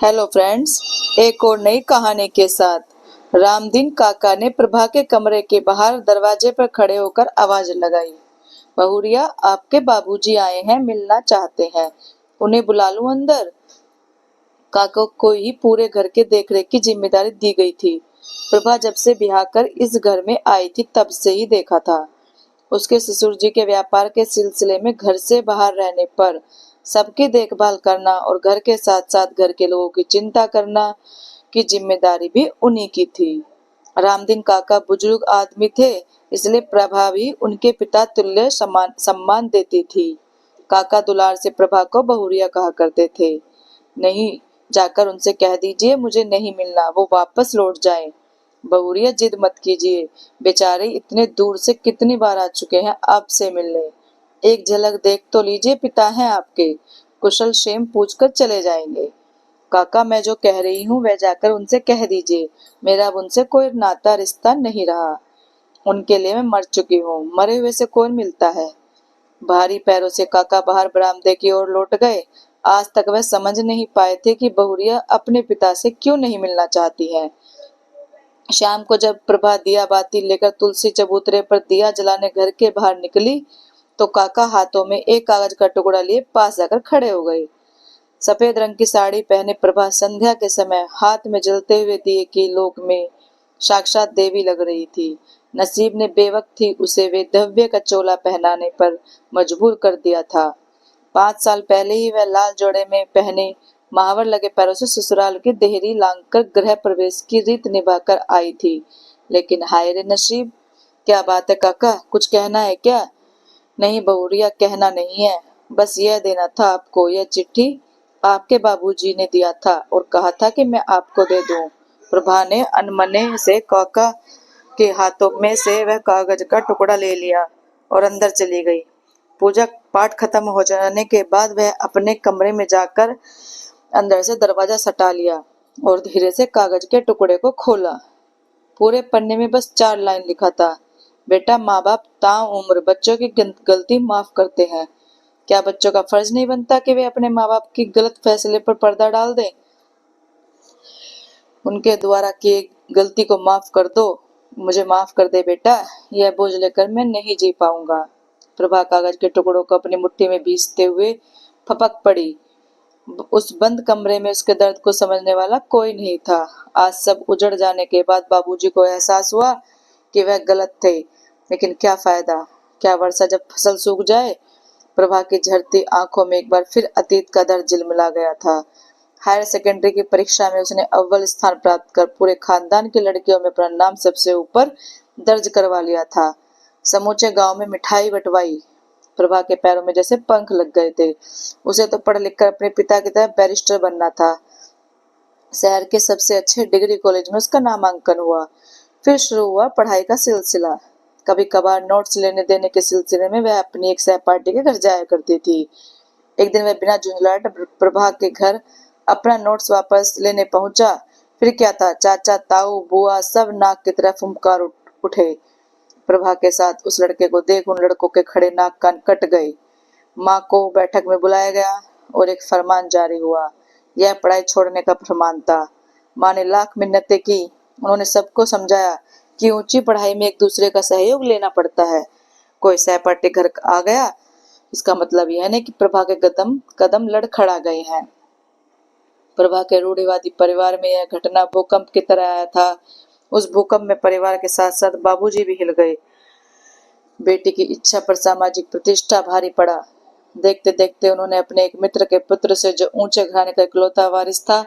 Hello friends, एक और नई कहानी के साथ रामदीन काका ने प्रभा के कमरे के बाहर दरवाजे पर खड़े होकर आवाज लगाई। बहुरिया, आपके बाबूजी आए हैं, मिलना चाहते हैं, उन्हें बुला लूं अंदर। काका को ही पूरे घर के देखरेख की जिम्मेदारी दी गई थी। प्रभा जब से ब्याह कर इस घर में आई थी तब से ही देखा था। उसके ससुर जी के व्यापार के सिलसिले में घर से बाहर रहने पर सबकी देखभाल करना और घर के साथ साथ घर के लोगों की चिंता करना की जिम्मेदारी भी उन्हीं की थी। रामदीन काका बुजुर्ग आदमी थे, इसलिए प्रभा भी उनके पिता तुल्य सम्मान देती थी। काका दुलार से प्रभा को बहुरिया कहा करते थे। नहीं, जाकर उनसे कह दीजिए मुझे नहीं मिलना, वो वापस लौट जाएं। बहुरिया, जिद मत कीजिए, बेचारे इतने दूर से कितनी बार आ चुके हैं आपसे मिलने। एक झलक देख तो लीजिए, पिता हैं आपके, कुशल क्षेम पूछकर चले जाएंगे। काका, मैं जो कह रही हूँ वह जाकर उनसे कह दीजिए, मेरा अब उनसे कोई नाता रिश्ता नहीं रहा। उनके लिए मैं मर चुकी हूँ, मरे हुए से कौन मिलता है। भारी पैरों से काका बाहर बरामदे की ओर लौट गए। आज तक वह समझ नहीं पाए थे कि बहुरिया अपने पिता से क्यों नहीं मिलना चाहती है। शाम को जब प्रभा दिया बाती लेकर तुलसी चबूतरे पर दिया जलाने घर के बाहर निकली तो काका हाथों में एक कागज का टुकड़ा लिए पास जाकर खड़े हो गए। सफेद रंग की साड़ी पहने प्रभा संध्या के समय हाथ में जलते हुए दिए की लोक में साक्षात देवी लग रही थी। नसीब ने बेवक्त ही उसे वे दिव्य का चोला पहनाने पर मजबूर कर दिया था। 5 साल पहले ही वह लाल जोड़े में पहने महावर लगे पैरों से ससुराल की देहरी लांघकर गृह प्रवेश की रीत निभाकर आई थी। लेकिन हाय रे नसीब, क्या बात है काका, कुछ कहना है क्या? नहीं बहुरिया, कहना नहीं है, बस यह देना था आपको। यह चिट्ठी आपके बाबूजी ने दिया था और कहा था कि मैं आपको दे दूं। प्रभा ने अनमने से काका के हाथों में से वह कागज का टुकड़ा ले लिया और अंदर चली गई। पूजा पाठ खत्म हो जाने के बाद वह अपने कमरे में जाकर अंदर से दरवाजा सटा लिया और धीरे से कागज के टुकड़े को खोला। पूरे पन्ने में बस 4 लाइन लिखा था, बेटा, माँ बाप ताउम्र बच्चों की गलती माफ करते हैं। क्या बच्चों का फर्ज नहीं बनता कि वे अपने माँ बाप की गलत फैसले पर पर्दा डाल दें? उनके द्वारा किए गलती को माफ कर दो, मुझे माफ कर दे बेटा, यह बोझ लेकर मैं नहीं जी पाऊंगा। प्रभा कागज के टुकड़ों को अपनी मुट्ठी में भींचते हुए फपक पड़ी। उस बंद कमरे में उसके दर्द को समझने वाला कोई नहीं था। आज सब उजड़ जाने के बाद बाबूजी को एहसास हुआ कि वह गलत थे, लेकिन क्या फायदा? क्या वर्षा जब फसल सूख जाए? प्रभा की झरती आंखों में एक बार फिर अतीत का दर्द झिलमिला गया था। हायर सेकेंडरी की परीक्षा में उसने अव्वल स्थान प्राप्त कर पूरे खानदान की लड़कियों में अपना नाम सबसे ऊपर दर्ज करवा लिया था। समूचे गांव में मिठाई बंटवाई। प्रभा के पैरों में जैसे पंख लग गए थे। उसे तो पढ़ लिखकर अपने पिता की तरह बैरिस्टर बनना था। शहर के सबसे अच्छे डिग्री कॉलेज में उसका नामांकन हुआ। फिर शुरू हुआ पढ़ाई का सिलसिला। कभी कभार नोट्स लेने देने के सिलसिले में वह अपनी एक सहपाठी के घर जाया करती थी। एक दिन वह बिना झुंझलाहट प्रभा के घर अपना नोट्स वापस लेने पहुंचा। फिर क्या था, चाचा, ताऊ, बुआ सब नाक की तरफ फुंकार उठे। प्रभा के साथ उस लड़के को देख उन लड़कों के खड़े नाक कान कट गए। माँ को बैठक में बुलाया गया और एक फरमान जारी हुआ। यह पढ़ाई छोड़ने का फरमान था। माँ ने लाख मिन्नतें की। उन्होंने सबको समझाया कि ऊंची पढ़ाई में एक दूसरे का सहयोग लेना पड़ता है। कोई सहपाठी घर आ गया, इसका मतलब यह नहीं कि प्रभा के कदम कदम लड़खड़ा गए हैं। प्रभा के रूढ़िवादी परिवार में यह घटना भूकंप की तरह आया था। उस भूकंप में परिवार के साथ साथ बाबूजी भी हिल गए। बेटी की इच्छा पर सामाजिक प्रतिष्ठा भारी पड़ा। देखते देखते उन्होंने अपने एक मित्र के पुत्र से, जो ऊंचे घराने का इकलौता वारिस था,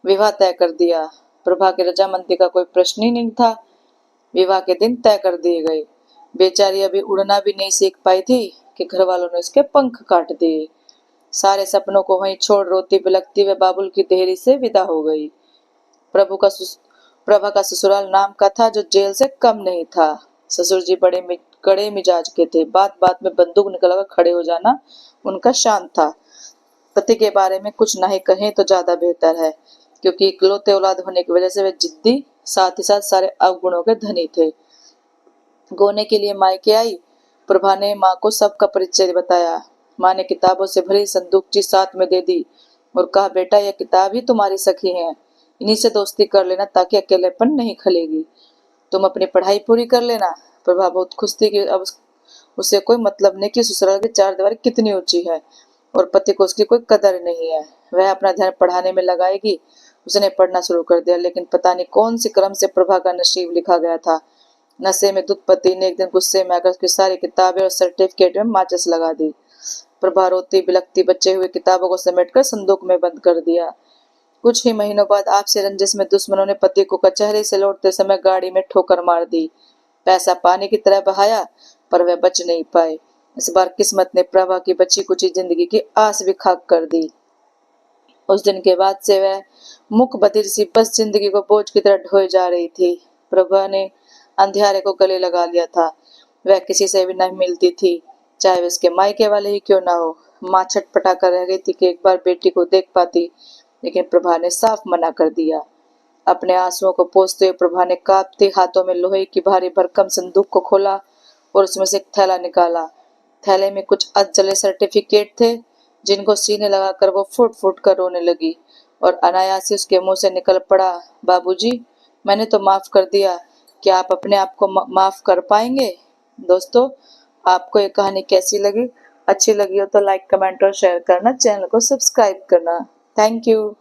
विवाह तय कर दिया। प्रभा की रजामंदी का कोई प्रश्न ही नहीं था। विवाह के दिन तय कर दिए गए। बेचारी अभी उड़ना भी नहीं सीख पाई थी कि घर वालों ने उसके पंख काट दिए। सारे सपनों को वहीं छोड़ रोती बिलखती वे बाबुल की देहरी से विदा हो गई। प्रभा का ससुराल नाम का था, जो जेल से कम नहीं था। ससुर जी बड़े कड़े मिजाज के थे। बात बात में बंदूक निकलकर खड़े हो जाना उनका शान था। पति के बारे में कुछ ना ही कहें तो ज्यादा बेहतर है, क्योंकि इकलौते औलाद होने की वजह से वे जिद्दी, साथ ही साथ सारे अवगुणों के धनी थे। गोने के लिए मायके आई। प्रभा ने माँ को सबका परिचय बताया। माँ ने किताबों से भरी संदूकची साथ में दे दी। और कहा, बेटा यह किताब ही तुम्हारी सखी है, इन्हीं से दोस्ती कर लेना ताकि अकेलेपन नहीं खलेगी। तुम अपनी पढ़ाई पूरी कर लेना। प्रभा बहुत खुश थी कि अब उसे कोई मतलब नहीं कि ससुराल की चार दीवारी कितनी ऊंची है और पति को उसकी कोई कदर नहीं है। वह अपना ध्यान पढ़ाने में लगाएगी। उसने पढ़ना शुरू कर दिया, लेकिन पता नहीं कौन सी क्रम से प्रभा का नसीब लिखा गया था। नशे में धुत पति ने एक दिन गुस्से में आकर उसकी सारी किताबें और सर्टिफिकेट में माचिस लगा दी। प्रभा रोती बिलखती बचे हुए किताबों को समेटकर संदूक में बंद कर दिया। कुछ ही महीनों बाद आपसी रंजिश में दुश्मनों ने पति को कचहरी से लौटते समय गाड़ी में ठोकर मार दी। पैसा पानी की तरह बहाया, पर वह बच नहीं पाए। इस बार किस्मत ने प्रभा की बची कुची जिंदगी की आस भी खाक कर दी। उस दिन के बाद से वह मुक बधिर सी बस जिंदगी को बोझ की तरह ढोई जा रही थी। प्रभा ने अंधियारे को गले लगा लिया था। वह किसी से भी नहीं मिलती थी, चाहे वह उसके मायके वाले ही क्यों ना हो। माँ छटपटा कर रह गई थी कि एक बार बेटी को देख पाती, लेकिन प्रभा ने साफ मना कर दिया। अपने आंसुओं को पोंछते हुए प्रभा ने कांपते हाथों में लोहे की भारी भरकम संदूक को खोला और उसमें से एक थैला निकाला। थैले में कुछ अधजले सर्टिफिकेट थे, जिनको सीने लगाकर वो फुट फुट कर रोने लगी और अनायास ही उसके मुंह से निकल पड़ा, बाबूजी, मैंने तो माफ कर दिया, क्या आप अपने आप को माफ कर पाएंगे? दोस्तों, आपको ये कहानी कैसी लगी? अच्छी लगी हो तो लाइक, कमेंट और शेयर करना, चैनल को सब्सक्राइब करना। Thank you.